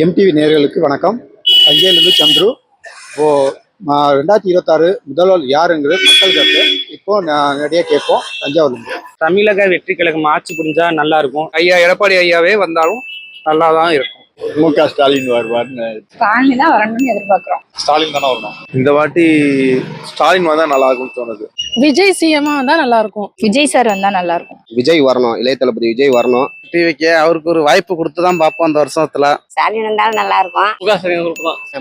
MTV நேயர்களுக்கு வணக்கம். தஞ்சையிலிருந்து சந்துரு. இப்போ 2026 முதல்வர் யாருங்கிறது மக்கள் கருத்து. இப்போ நிறைய கேட்போம். தஞ்சாவூர்லேருந்து தமிழக வெற்றி கழகம் ஆட்சி புரிஞ்சா நல்லா இருக்கும். ஐயா எடப்பாடி ஐயாவே வந்தாலும் நல்லா தான் இருக்கும். முக ஸ்டாலின் வருவார்னு. ஸ்டாலின் தான் வரணும்னு எதிர்பார்க்கிறோம். ஸ்டாலின் தானே வரணும். இந்த வாட்டி ஸ்டாலின் வந்தா நல்லா இருக்கும்னு தோணுது. விஜய் சிஎம்மா வந்தா நல்லா இருக்கும். விஜய் சார் வந்தா நல்லா இருக்கும். விஜய் வரணும், இளைய தளபதி விஜய் வரணும். டிவிக்கு அவருக்கு ஒரு வாய்ப்பு கொடுத்து தான் பார்ப்போம் அந்த வருஷத்துல. ஸ்டாலின் வந்தாலும் நல்லா இருக்கும்.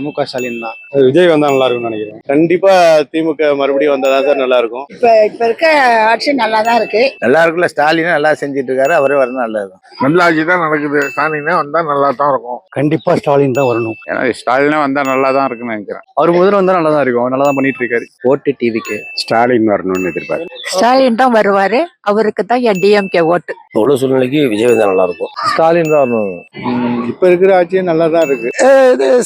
முக ஸ்டாலின் தான். விஜய் வந்தா நல்லா இருக்கும்னு நினைக்கிறேன். கண்டிப்பா திமுக மறுபடியும் வந்தா தான் நல்லா இருக்கும். இப்ப இருக்க ஆட்சி நல்லா தான் இருக்கு. நல்லா இருக்குல்ல, ஸ்டாலின் நல்லா செஞ்சிட்டு இருக்காரு, அவரே வரணும் நல்லா இருக்கும். நல்ல ஆட்சி தான் நடக்குது. ஸ்டாலினே வந்தா நல்லா தான் இருக்கும். கண்டிப்பா ஸ்டாலின் தான் வரணும். ஏன்னா ஸ்டாலினே வந்தா நல்லா தான் இருக்குன்னு நினைக்கிறேன். அவர் முதல்ல வந்தா நல்லா தான் இருக்கும். நல்லா தான் பண்ணிட்டு இருக்காரு. ஓட்டு டிவிக்கு ஸ்டாலின் வரணும்னு எதிர்பார்க்கிறேன். ஸ்டாலின் தான் வருவாரு. அவருக்கு தான் டிஎம்கே ஓட்டு. உள்ள சூழ்நிலைக்கு விஜய் வந்தா நல்லா இருக்கும். ஸ்டாலின் தான் வரணும். இப்ப இருக்கிற ஆட்சியே நல்லா தான் இருக்கு.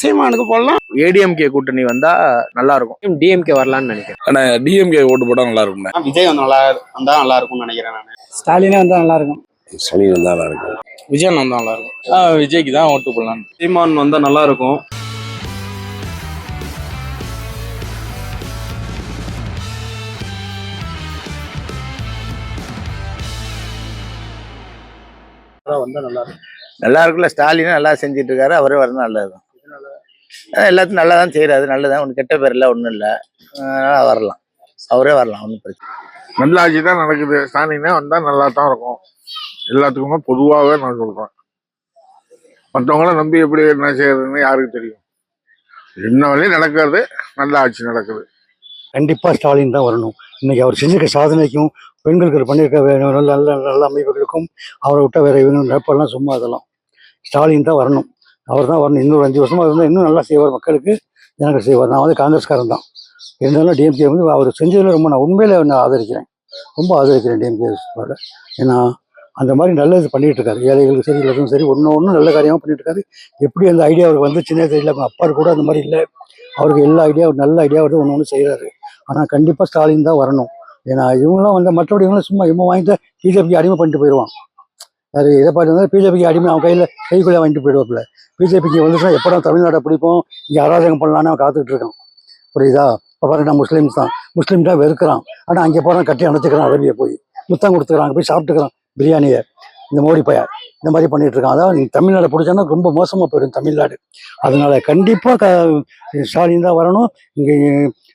சீமானுக்கு போடலாம். ஏடிஎம்கே கூட்டணி வந்தா நல்லா இருக்கும். டிஎம்கே வரலான்னு நினைக்கிறேன். ஆனா டிஎம்கே ஓட்டு போட்டா நல்லா இருக்கும். விஜய் வந்தா நல்லா இருக்கும்னு நினைக்கிறேன் நான். ஸ்டாலினே வந்தா நல்லா இருக்கும். ஸ்டாலின் வந்தா நல்லா இருக்கும். விஜயன் வந்தா நல்லா இருக்கும். விஜய்க்கு தான் ஓட்டு போடலாம். சீமான் வந்தா நல்லா இருக்கும். நல்லா இருக்குல்ல, ஸ்டாலின் நல்லா செஞ்சிட்டு இருக்காரு, அவரே வரணும் நல்லா இருக்கும். எல்லாத்தையும் நல்லா தான் செய்யறாரு, நல்லதான். ஒன்றும் கெட்ட பேர் இல்லை, ஒன்றும் இல்லை. வரலாம், அவரே வரலாம், ஒன்றும் பிரச்சனை. நல்ல ஆட்சி தான் நடக்குது. ஸ்டாலினே வந்தா நல்லா தான் இருக்கும். எல்லாத்துக்குமே பொதுவாகவே நான் சொல்றேன். மற்றவங்கள நம்பி எப்படி என்ன செய்யறதுன்னு யாருக்கு தெரியும். என்ன வழியும் நடக்கிறது, நல்ல ஆட்சி நடக்குது. கண்டிப்பா ஸ்டாலின் தான் வரணும். இன்னைக்கு அவர் செஞ்சிருக்க சாதனைக்கும் பெண்களுக்கு பண்ணியிருக்க நல்ல நல்ல நல்ல அமைப்புகளுக்கும் அவரை விட்ட வேற நினைப்பெல்லாம் சும்மா. அதெல்லாம் ஸ்டாலின் தான் வரணும். அவர் தான் வரணும். இன்னொரு 5 வருஷமா இருந்தால் இன்னும் நல்லா செய்வார், மக்களுக்கு எனக்கு செய்வார். நான் வந்து காங்கிரஸ்காரன் தான். இருந்தாலும் டிஎம்கே வந்து அவர் செஞ்சதில் ரொம்ப நான் உண்மையிலே நான் ஆதரிக்கிறேன். ரொம்ப ஆதரிக்கிறேன் டிஎம்கே. ஏன்னா அந்த மாதிரி நல்லது பண்ணிட்டு இருக்காரு. ஏழைகளுக்கு சரி, எல்லாத்துக்கும் சரி, ஒன்றும் நல்ல காரியமாக பண்ணிட்டு இருக்காரு. எப்படி அந்த ஐடியா அவருக்கு வந்து சின்ன தெரியல. அப்பா கூட அந்த மாதிரி இல்லை. அவருக்கு எல்லா ஐடியாவும் நல்ல ஐடியா வந்து ஒன்று செய்கிறாரு. ஆனால் கண்டிப்பாக ஸ்டாலின் தான் வரணும். ஏன்னா இவங்களாம் வந்து மற்றபடி இவங்களும் சும்மா இவங்க வாங்கிட்டு பிஜேபிக்கு அடிமை பண்ணிட்டு போயிடுவான். அது எடப்பாடி இருந்தால் பிஜேபிக்கு அடிமை அவன் கைக்குள்ளே வாங்கிட்டு போயிடுவாப்புல. பிஜேபிக்கு வந்துச்சுன்னா எப்படா தமிழ்நாட்டை பிடிப்போம், இங்கே அராஜகம் பண்ணலான்னு அவன் காத்துக்கிட்டு இருக்கான். புரியுதா? இப்போ பாருங்க, நான் முஸ்லீம் தான் வெறுக்கிறான். ஆனால் அங்கே போகிறான், கட்டி அணைச்சிக்கிறான். அரபியை போய் முத்தம் கொடுத்துக்கிறான், அங்கே போய் சாப்பிட்டுக்கிறான் பிரியாணியை. இந்த மோடி பையன் இந்த மாதிரி பண்ணிட்டு இருக்கான். அதாவது நீ தமிழ்நாடு பிடிச்சானா ரொம்ப மோசமாக போயிடும் தமிழ்நாடு. அதனால கண்டிப்பாக ஸ்டாலின் தான் வரணும். இங்கே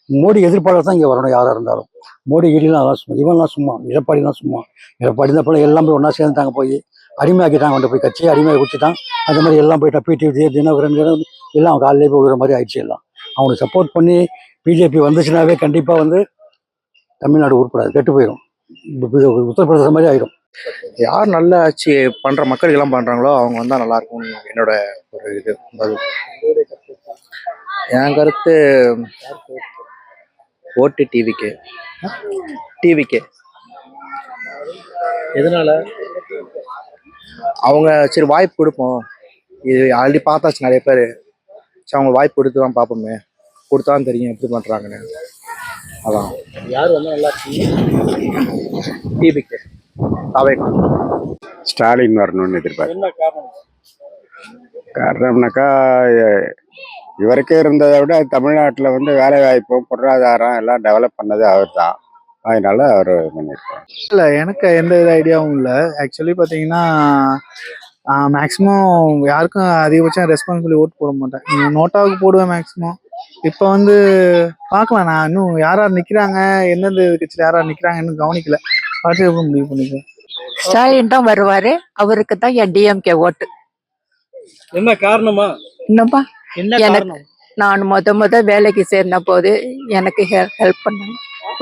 மோடி எதிர்ப்பாளர் தான் இங்கே வரணும். யாராக இருந்தாலும் மோடி ஈடிலாம் அதெல்லாம் சும்மா, இவன்லாம் சும்மா, எடப்பாடிலாம் சும்மா. எடப்பாடி தான் போல எல்லாம் போய் ஒன்றா சேர்ந்துட்டாங்க, போய் அடிமையாக்கிட்டாங்க. கொண்டு போய் கட்சியை அடிமையை குடிச்சிட்டான். அந்த மாதிரி எல்லாம் போயிட்டா பிடி விஜய் தினகரன் எல்லாம் அவங்க காலையிலே போய் விடுற மாதிரி ஆயிடுச்சு. எல்லாம் அவனுக்கு சப்போர்ட் பண்ணி பிஜேபி வந்துச்சுனாவே கண்டிப்பாக வந்து தமிழ்நாடு உருப்படாது, கெட்டு போயிடும். உத்தரப்பிரதேசம் மாதிரி ஆயிடும். யார் நல்ல ஆட்சி பண்ற மக்களுக்கு எல்லாம் பண்றாங்களோ அவங்க வந்தா நல்லா இருக்கும் என்னோட ஒரு இது. என் கருத்து ஓட்டு டிவிக்கு. எதனால? அவங்க சரி வாய்ப்பு கொடுப்போம், இது ஆல்ரெடி பார்த்தாச்சு நிறைய பேர். சரி அவங்க வாய்ப்பு கொடுத்து தான் பார்ப்போமே, கொடுத்தா தான் தெரியும் எப்படி பண்றாங்கன்னு. அதான் யார் வந்தா நல்லா டிவிக்கு ஸ்டாலின் வரணும்னு எதிர்பார்க்கிறேன். என்ன காரணம்? காரணம்னாக்கா இவருக்கே இருந்ததை விட தமிழ்நாட்டில் வந்து வேலை வாய்ப்பும் பொருளாதாரம் எல்லாம் டெவலப் பண்ணது அவர் தான். அதனால அவர் பண்ணியிருக்காரு. இல்லை, எனக்கு எந்த வித ஐடியாவும் இல்லை. ஆக்சுவலி பார்த்தீங்கன்னா மேக்ஸிமம் யாருக்கும் அதிகபட்சம் ரெஸ்பான்சிபிலி ஓட்டு போட மாட்டேன். நோட்டாவுக்கு போடுவேன் மேக்ஸிமம். இப்போ வந்து பார்க்கலாம், நான் இன்னும் யார் நிற்கிறாங்க, எந்தெந்த கட்சியில் யார் நிற்கிறாங்க இன்னும் கவனிக்கல. பார்த்து எப்படி முடிவு பண்ணிக்குவேன். ஸ்டாலின் தான் வருவாரு. அவருக்கு தான் டிஎம்கே ஓட்டு. என்ன காரணமா? என்னப்பா, என்ன காரணம்? நான் முத வேலைக்கு சேர்ந்த போது எனக்கு ஹெல்ப் பண்ண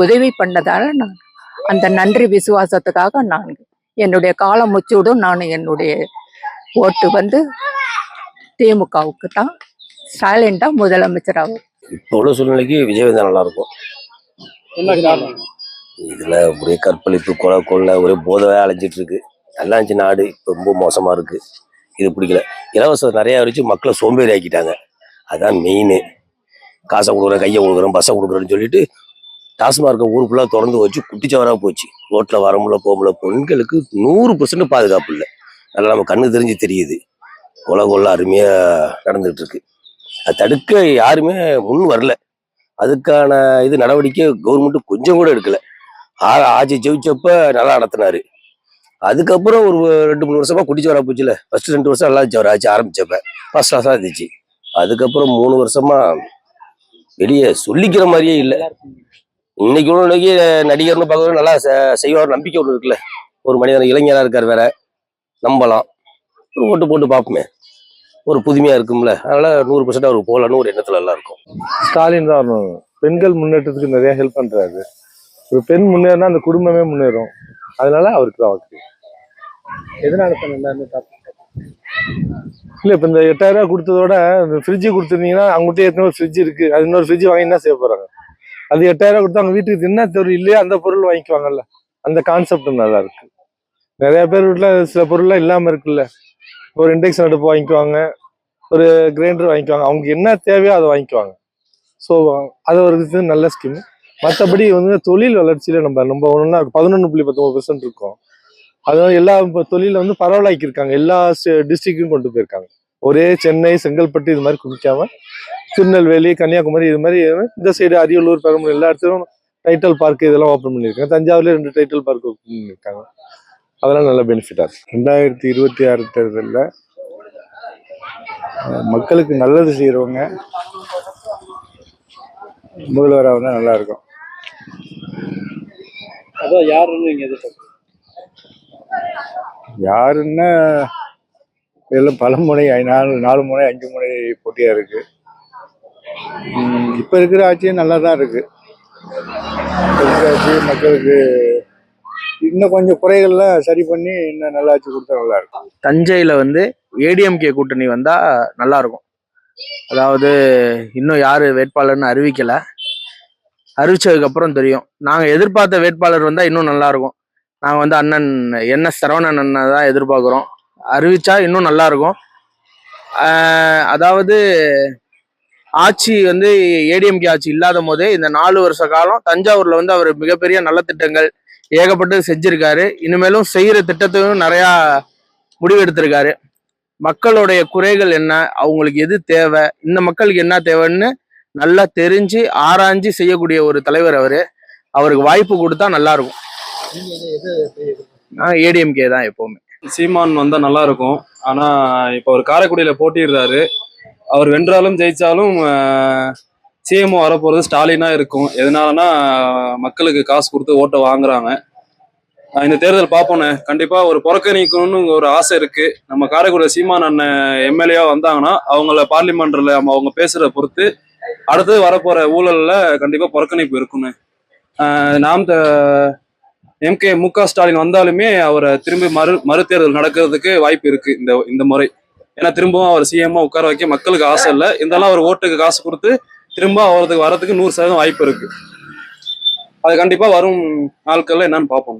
உதவி பண்ணதால நான் அந்த நன்றி விசுவாசத்துக்காக நான் என்னுடைய காலம் முச்சூடும் நான் என்னுடைய ஓட்டு வந்து திமுகவுக்கு தான். ஸ்டாலின் தான் முதலமைச்சர் ஆகும். இப்போ உள்ள சூழ்நிலைக்கு விஜய் வந்தா நல்லா இருக்கும். என்ன காரணம்? இதுல ஒரே கற்பழிப்பு, கொலை, ஒரே போதவே அலைஞ்சிட்டு இருக்கு. நல்லா இருந்துச்சு நாடு, இப்போ ரொம்ப மோசமா இருக்கு. இது பிடிக்கல. இலவசம் நிறைய வச்சு மக்களை சோம்பேறி ஆக்கிட்டாங்க. அதான் மெயின். காசை கொடுக்குறேன், கையை கொடுக்குறேன், பஸ்ஸை கொடுக்குறேன்னு சொல்லிட்டு டாஸ்மார்க்கை ஊர் ஃபுல்லாக திறந்து வச்சு குட்டிச்சவராக போச்சு. ரோட்டில் வர முடியல, போக முடியல. பெண்களுக்கு 100% பாதுகாப்பு இல்லை. நல்லா நம்ம கண்ணு தெரிஞ்சு தெரியுது. கொலை அருமையா நடந்துட்டு இருக்கு. அது தடுக்க யாருமே முன் வரல. அதுக்கான இது நடவடிக்கை கவர்மெண்ட் கொஞ்சம் கூட எடுக்கல. ஆட்சி ஜெயிச்சப்ப நல்லா நடத்தினாரு. அதுக்கப்புறம் ஒரு 2-3 வருஷமா குடிச்சு வர போச்சுல. ஃபர்ஸ்ட் 2 வருஷம் நல்லா இருந்துச்சு அவர் ஆட்சி ஆரம்பிச்சப்ப ஃபர்ஸ்ட் கிளாஸா இருந்துச்சு. அதுக்கப்புறம் 3 வருஷமா வெளியே சொல்லிக்கிற மாதிரியே இல்லை. இன்னைக்கு நடிகர்னு பார்க்கறது நல்லா செய்வார் நம்பிக்கை ஒன்று இருக்குல்ல. ஒரு மனிதன் இளைஞராக இருக்கார் வேற, நம்பலாம். ஒரு ஓட்டு போட்டு பார்ப்போமே, ஒரு புதுமையா இருக்கும்ல. அதனால 100% அவருக்கு போகலான்னு ஒரு எண்ணத்துல எல்லாம் இருக்கும். ஸ்டாலின் தான் வரணும். பெண்கள் முன்னேற்றத்துக்கு நிறைய ஹெல்ப் பண்றாரு. ஒரு பெண் முன்னேறினா அந்த குடும்பமே முன்னேறும். அதனால அவருக்கு தான் வாக்கு. எதனால நல்லா இல்ல இப்ப இந்த 8000 ரூபாய் கொடுத்ததோட இந்த ஃப்ரிட்ஜ் கொடுத்துருந்தீங்கன்னா அவங்ககிட்ட ஏற்கனவே ஃப்ரிட்ஜ் இருக்கு, அது இன்னொரு ஃப்ரிட்ஜ் வாங்கி என்ன செய்ய போறாங்க? அது 8000 ரூபாய் கொடுத்து அவங்க வீட்டுக்கு என்ன பொருள் இல்லையா அந்த பொருள் வாங்கிக்குவாங்கல்ல. அந்த கான்செப்ட் நல்லா இருக்கு. நிறைய பேர் வீட்டுல சில பொருள்லாம் இல்லாம இருக்குல்ல. ஒரு இண்டக்ஷன் அடுப்பு வாங்கிக்குவாங்க, ஒரு கிரைண்டர் வாங்கிக்குவாங்க, அவங்களுக்கு என்ன தேவையோ அதை வாங்கிக்குவாங்க. ஸோ அது ஒரு இது நல்ல ஸ்கீம். மற்றபடி தொழில் வளர்ச்சியில நம்ம ஒன்றா 11.19% இருக்கோம். அதாவது எல்லா தொழில பரவலாக்கியிருக்காங்க. எல்லா டிஸ்ட்ரிக்டும் கொண்டு போயிருக்காங்க. ஒரே சென்னை, செங்கல்பட்டு இது மாதிரி குடிக்காம திருநெல்வேலி, கன்னியாகுமரி இது மாதிரி இந்த சைடு அரியலூர், பெரம்பலூர் எல்லா இடத்துலையும் டைட்டில் பார்க் இதெல்லாம் ஓப்பன் பண்ணியிருக்காங்க. தஞ்சாவூர்ல 2 டைட்டில் பார்க் ஓப்பன் பண்ணியிருக்காங்க. அதெல்லாம் நல்ல பெனிஃபிட்டா இருக்கு. 2026 தேர்தலில் மக்களுக்கு நல்லது செய்கிறவங்க முதல்வராக வந்தால் நல்லா இருக்கும். அதான் யாருன்னு நீங்க எதிர்பார்க்குறீங்க? யாருன்னா இதெல்லாம் பல முனை 4 முனை 5 முனை போட்டியாக இருக்கு. இப்போ இருக்கிற ஆட்சியும் நல்லா தான் இருக்கு. இருக்கிற ஆட்சி மக்களுக்கு இன்னும் கொஞ்சம் குறைகள்லாம் சரி பண்ணி இன்னும் நல்லா ஆட்சி கொடுத்தா நல்லா இருக்கும். தஞ்சையில ஏடிஎம்கே கூட்டணி வந்தா நல்லா இருக்கும். அதாவது இன்னும் யாரு வேட்பாளர்னு அறிவிக்கல. அறிவிச்சதுக்கு அப்புறம் தெரியும். நாங்க எதிர்பார்த்த வேட்பாளர் வந்தா இன்னும் நல்லா இருக்கும். நாங்க அண்ணன் என்எஸ் சரவணன் அண்ணன் தான் எதிர்பார்க்கிறோம். அறிவிச்சா இன்னும் நல்லா இருக்கும். அதாவது ஆட்சி ஏடிஎம்கே ஆட்சி இல்லாத போதே இந்த 4 வருஷ காலம் தஞ்சாவூர்ல அவர் மிகப்பெரிய நலத்திட்டங்கள் ஏகப்பட்டது செஞ்சிருக்காரு. இனிமேலும் செய்யற திட்டத்தையும் நிறைய முடிவெடுத்திருக்காரு. மக்களுடைய குறைகள் என்ன, அவங்களுக்கு எது தேவை, இந்த மக்களுக்கு என்ன தேவைன்னு நல்லா தெரிஞ்சு ஆராய்ஞ்சு செய்யக்கூடிய ஒரு தலைவர் அவருக்கு வாய்ப்பு கொடுத்தா நல்லா இருக்கும். ஏடிஎம்கே தான் எப்பவுமே. சீமான் வந்தா நல்லா இருக்கும். ஆனா இப்போ அவர் காரைக்குடியில போட்டிடுறாரு. அவர் வென்றாலும் ஜெயிச்சாலும் சிஎம்ஓ வரப்போறது ஸ்டாலினா இருக்கும். எதனாலனா மக்களுக்கு காசு கொடுத்து ஓட்டை வாங்குறாங்க. இந்த தேர்தல் பார்ப்போண்ணே. கண்டிப்பா ஒரு புறக்கணிக்கணும்னு ஒரு ஆசை இருக்கு. நம்ம காரைக்குடியில் சீமான் அண்ணன் எம்எல்ஏவா வந்தாங்கன்னா அவங்கள பார்லிமெண்ட்ல அவங்க பேசுறத பொறுத்து அடுத்தது வரப்போற ஊழல்ல கண்டிப்பா புறக்கணிப்பு இருக்குன்னு. நாம் MK ஸ்டாலின் வந்தாலுமே அவரை திரும்பி மறுதேர்தல் நடக்கிறதுக்கு வாய்ப்பு இருக்கு இந்த முறை. ஏன்னா திரும்பவும் அவர் சிஎம்மா உட்கார வைக்க மக்களுக்கு ஆசை இல்லை. இருந்தாலும் அவர் ஓட்டுக்கு காசு கொடுத்து திரும்ப வரதுக்கு 100% வாய்ப்பு இருக்கு. அது கண்டிப்பா வரும் நாட்கள்ல என்னன்னு பார்ப்போம்.